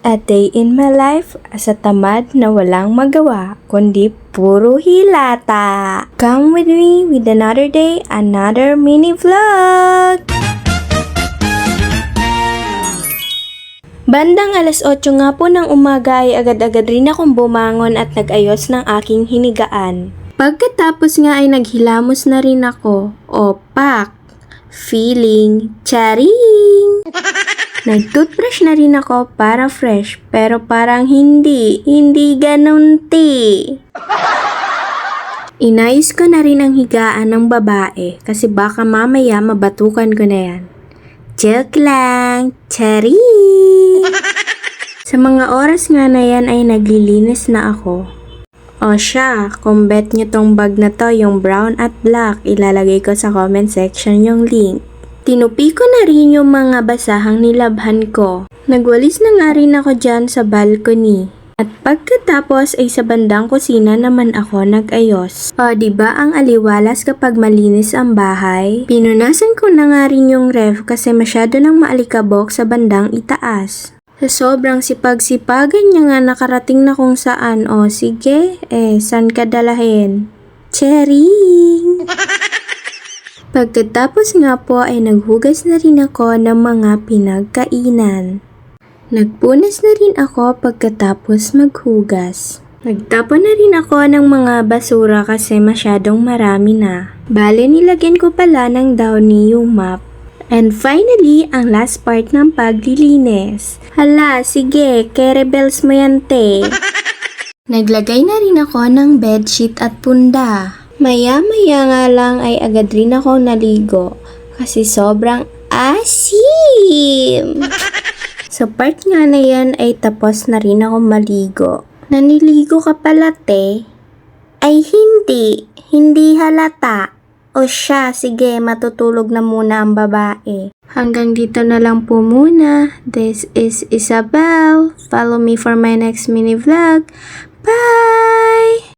A day in my life sa tamad na walang magawa, kundi puro hilata. Come with me with another day, another mini vlog! Bandang alas 8 nga po ng umaga ay agad-agad rin akong bumangon at nag-ayos ng aking hinigaan. Pagkatapos nga ay naghilamos na rin ako. Opak! Feeling charing! Nag-toothbrush na rin ako para fresh, pero parang hindi ganun ti. Inayos ko na rin ang higaan ng babae kasi baka mamaya mabatukan ko na yan. Joke lang, charing! Sa mga oras nga na yan ay naglilinis na ako. O siya, kung bet nyo tong bag na to, yung brown at black, ilalagay ko sa comment section yung link. Tinupi ko na rin yung mga basahang nilabhan ko. Nagwalis na nga rin ako dyan sa balcony. At pagkatapos ay sa bandang kusina naman ako nag-ayos. O diba ang aliwalas kapag malinis ang bahay? Pinunasan ko na nga rin yung ref kasi masyado nang maalikabok sa bandang itaas. Sa sobrang sipag-sipagan niya nga nakarating na kung saan. O sige, saan ka dalahin? Charing! Pagkatapos nga po ay naghugas na rin ako ng mga pinagkainan. Nagpunas na rin ako pagkatapos maghugas. Nagtapon na rin ako ng mga basura kasi masyadong marami na. Bale nilagyan ko pala ng downy yung mop. And finally, ang last part ng paglilinis. Hala, sige, kerebels mo yan te. Naglagay na rin ako ng bedsheet at punda. Maya-maya nga lang ay agad rin ako naligo kasi sobrang asim. Sa part nga na yan ay tapos na rin ako maligo. Naniligo ka pala te? Ay hindi halata. O siya, sige matutulog na muna ang babae. Hanggang dito na lang po muna. This is Isabel. Follow me for my next mini vlog. Bye!